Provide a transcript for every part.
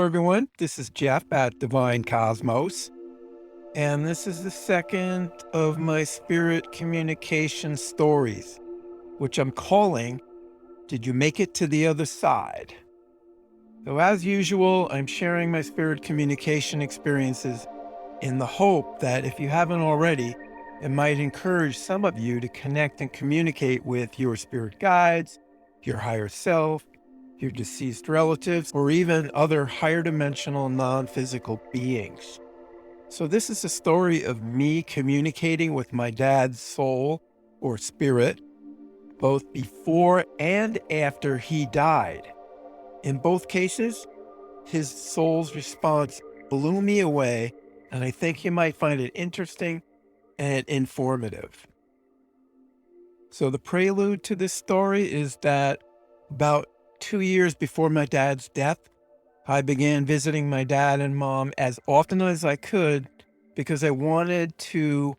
everyone. This is Jeff at Divine Cosmos, and this is the second of my spirit communication stories, which I'm calling Did You Make It to the Other Side? So, as usual, I'm sharing my spirit communication experiences in the hope that if you haven't already, it might encourage some of you to connect and communicate with your spirit guides, your higher self, your deceased relatives, or even other higher dimensional non-physical beings. So this is a story of me communicating with my dad's soul or spirit, both before and after he died. In both cases, his soul's response blew me away, and I think you might find it interesting and informative. So the prelude to this story is that about 2 years before my dad's death, I began visiting my dad and mom as often as I could because I wanted to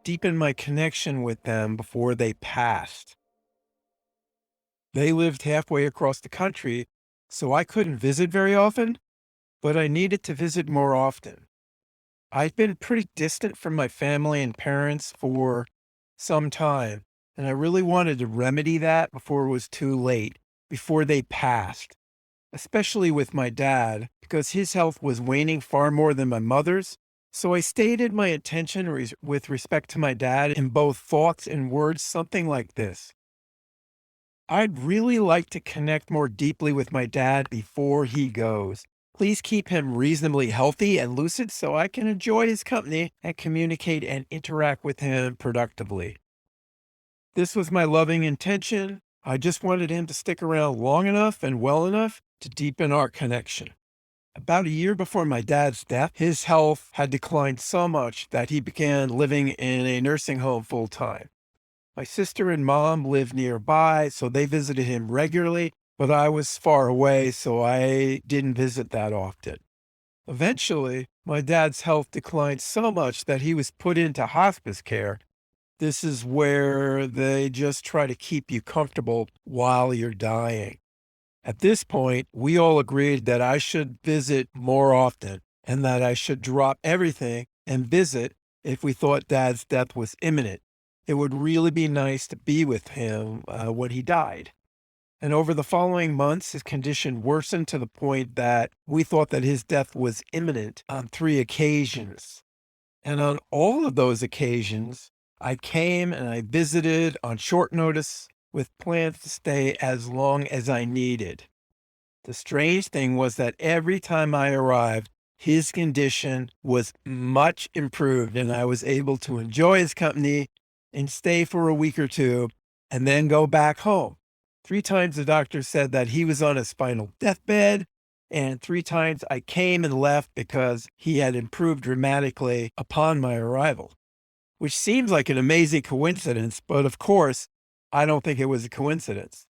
deepen my connection with them before they passed. They lived halfway across the country, so I couldn't visit very often, but I needed to visit more often. I've been pretty distant from my family and parents for some time, and I really wanted to remedy that before it was too late, before they passed, especially with my dad, because his health was waning far more than my mother's. So I stated my intention with respect to my dad in both thoughts and words, something like this. I'd really like to connect more deeply with my dad before he goes. Please keep him reasonably healthy and lucid so I can enjoy his company and communicate and interact with him productively. This was my loving intention. I just wanted him to stick around long enough and well enough to deepen our connection. About a year before my dad's death, his health had declined so much that he began living in a nursing home full time. My sister and mom lived nearby, so they visited him regularly, but I was far away, so I didn't visit that often. Eventually, my dad's health declined so much that he was put into hospice care. This is where they just try to keep you comfortable while you're dying. At this point, we all agreed that I should visit more often and that I should drop everything and visit if we thought Dad's death was imminent. It would really be nice to be with him when he died. And over the following months, his condition worsened to the point that we thought that his death was imminent on 3 occasions. And on all of those occasions, I came and I visited on short notice with plans to stay as long as I needed. The strange thing was that every time I arrived, his condition was much improved and I was able to enjoy his company and stay for a week or two and then go back home. 3 times the doctor said that he was on his final deathbed, and 3 times I came and left because he had improved dramatically upon my arrival, which seems like an amazing coincidence, but of course, I don't think it was a coincidence.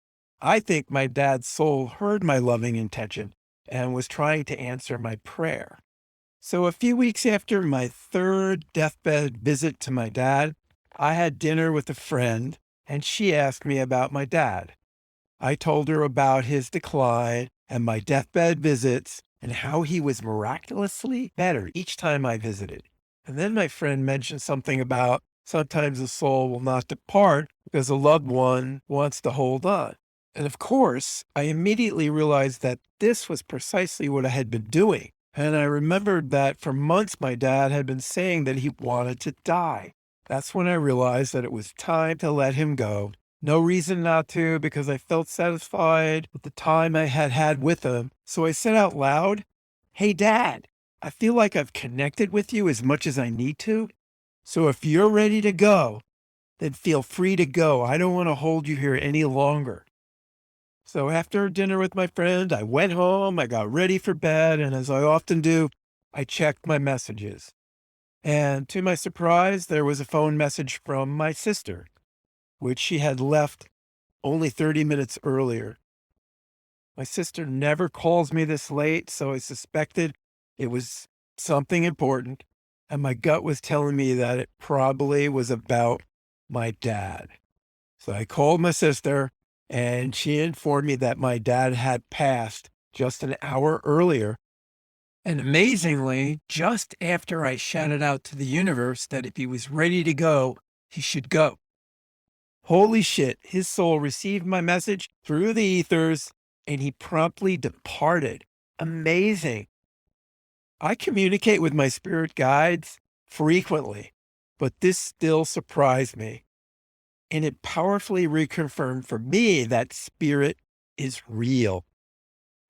I think my dad's soul heard my loving intention and was trying to answer my prayer. So a few weeks after my third deathbed visit to my dad, I had dinner with a friend and she asked me about my dad. I told her about his decline and my deathbed visits and how he was miraculously better each time I visited. And then my friend mentioned something about sometimes the soul will not depart because a loved one wants to hold on. And of course, I immediately realized that this was precisely what I had been doing. And I remembered that for months my dad had been saying that he wanted to die. That's when I realized that it was time to let him go. No reason not to, because I felt satisfied with the time I had had with him. So I said out loud, "Hey, Dad, I feel like I've connected with you as much as I need to. So if you're ready to go, then feel free to go. I don't want to hold you here any longer." So after dinner with my friend, I went home, I got ready for bed, and as I often do, I checked my messages. And to my surprise, there was a phone message from my sister, which she had left only 30 minutes earlier. My sister never calls me this late, so I suspected it was something important, and my gut was telling me that it probably was about my dad. So I called my sister, and she informed me that my dad had passed just an hour earlier And amazingly, just after I shouted out to the universe that if he was ready to go, he should go. Holy shit, his soul received my message through the ethers and he promptly departed. Amazing. I communicate with my spirit guides frequently, but this still surprised me. And it powerfully reconfirmed for me that spirit is real.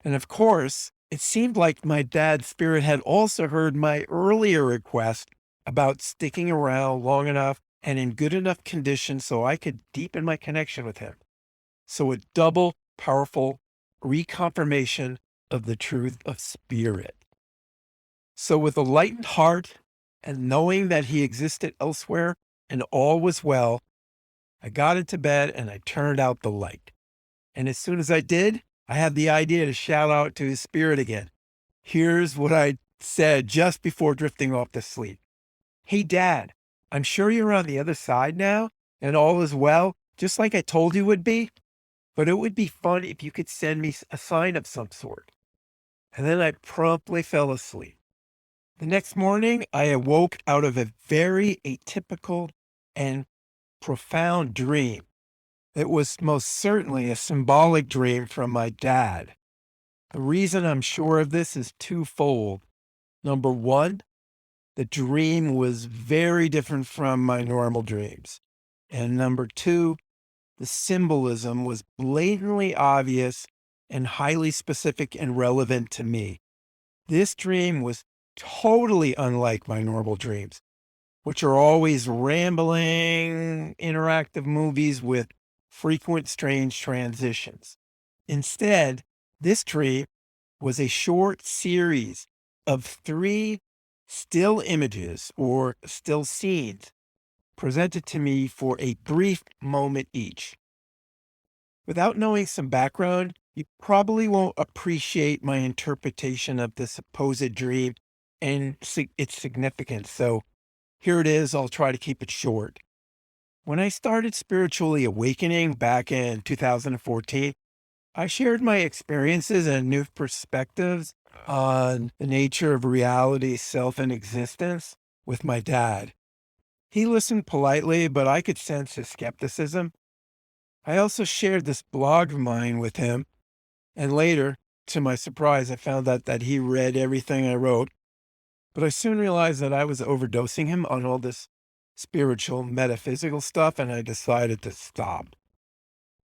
And of course, it seemed like my dad's spirit had also heard my earlier request about sticking around long enough and in good enough condition so I could deepen my connection with him. So a double powerful reconfirmation of the truth of spirit. So with a lightened heart and knowing that he existed elsewhere and all was well, I got into bed and I turned out the light. And as soon as I did, I had the idea to shout out to his spirit again. Here's what I said just before drifting off to sleep. Hey, Dad, I'm sure you're on the other side now and all is well, just like I told you would be. But it would be fun if you could send me a sign of some sort. And then I promptly fell asleep. The next morning, I awoke out of a very atypical and profound dream. It was most certainly a symbolic dream from my dad. The reason I'm sure of this is twofold. Number one, the dream was very different from my normal dreams. And number two, the symbolism was blatantly obvious and highly specific and relevant to me. This dream was totally unlike my normal dreams, which are always rambling, interactive movies with frequent strange transitions. Instead, this dream was a short series of 3 still images or still scenes presented to me for a brief moment each. Without knowing some background, you probably won't appreciate my interpretation of the supposed dream and its significance. So here it is. I'll try to keep it short. When I started spiritually awakening back in 2014, I shared my experiences and new perspectives on the nature of reality, self, and existence with my dad. He listened politely, but I could sense his skepticism. I also shared this blog of mine with him, and later, to my surprise, I found out that he read everything I wrote. But I soon realized that I was overdosing him on all this spiritual, metaphysical stuff, and I decided to stop.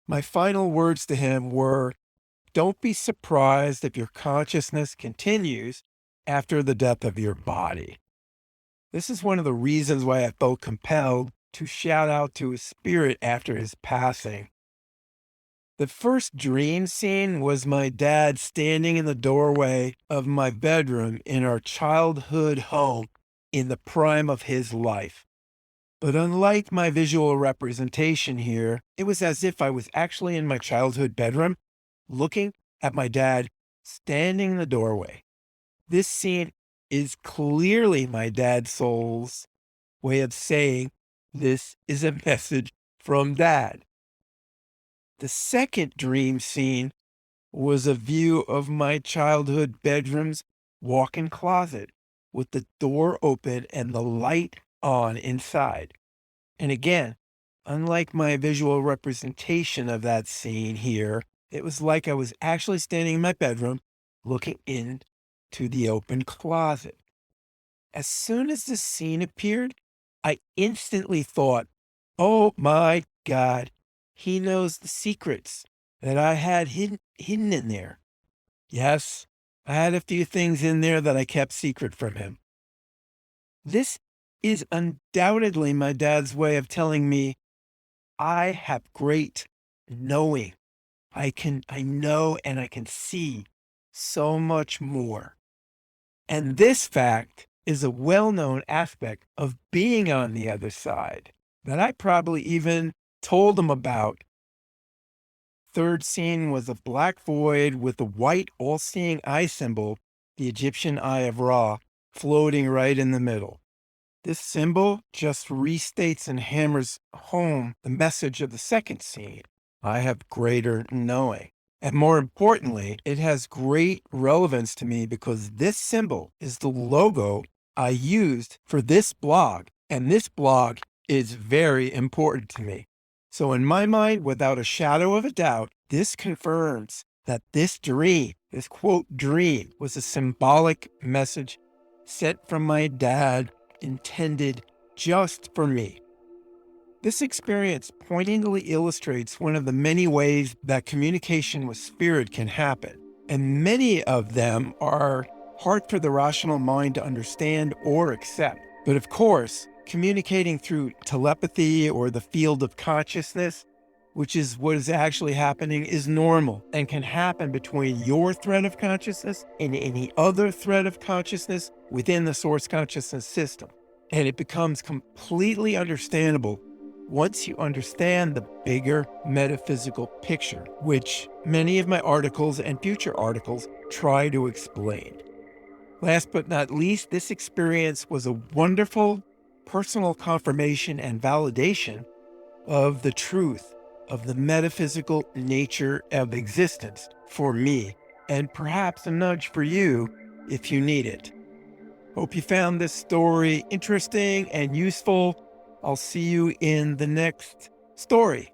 My final words to him were, don't be surprised if your consciousness continues after the death of your body. This is one of the reasons why I felt compelled to shout out to his spirit after his passing. The first dream scene was my dad standing in the doorway of my bedroom in our childhood home in the prime of his life. But unlike my visual representation here, it was as if I was actually in my childhood bedroom, looking at my dad standing in the doorway. This scene is clearly my dad's soul's way of saying, this is a message from Dad. The second dream scene was a view of my childhood bedroom's walk-in closet with the door open and the light on inside. And again, unlike my visual representation of that scene here, it was like I was actually standing in my bedroom looking into the open closet. As soon as this scene appeared, I instantly thought, oh my God, he knows the secrets that I had hidden in there. Yes, I had a few things in there that I kept secret from him. This is undoubtedly my dad's way of telling me I have great knowing. I know and I can see so much more. And this fact is a well-known aspect of being on the other side that I probably even told him about. Third scene was a black void with a white all-seeing eye symbol, the Egyptian Eye of Ra, floating right in the middle. This symbol just restates and hammers home the message of the second scene. I have greater knowing. And more importantly, it has great relevance to me because this symbol is the logo I used for this blog. And this blog is very important to me. So in my mind, without a shadow of a doubt, this confirms that this dream, this quote dream, was a symbolic message sent from my dad, intended just for me. This experience poignantly illustrates one of the many ways that communication with spirit can happen, and many of them are hard for the rational mind to understand or accept. But of course, communicating through telepathy or the field of consciousness, which is what is actually happening, is normal and can happen between your thread of consciousness and any other thread of consciousness within the source consciousness system. And it becomes completely understandable once you understand the bigger metaphysical picture, which many of my articles and future articles try to explain. Last but not least, this experience was a wonderful personal confirmation and validation of the truth of the metaphysical nature of existence for me, and perhaps a nudge for you if you need it. Hope you found this story interesting and useful. I'll see you in the next story.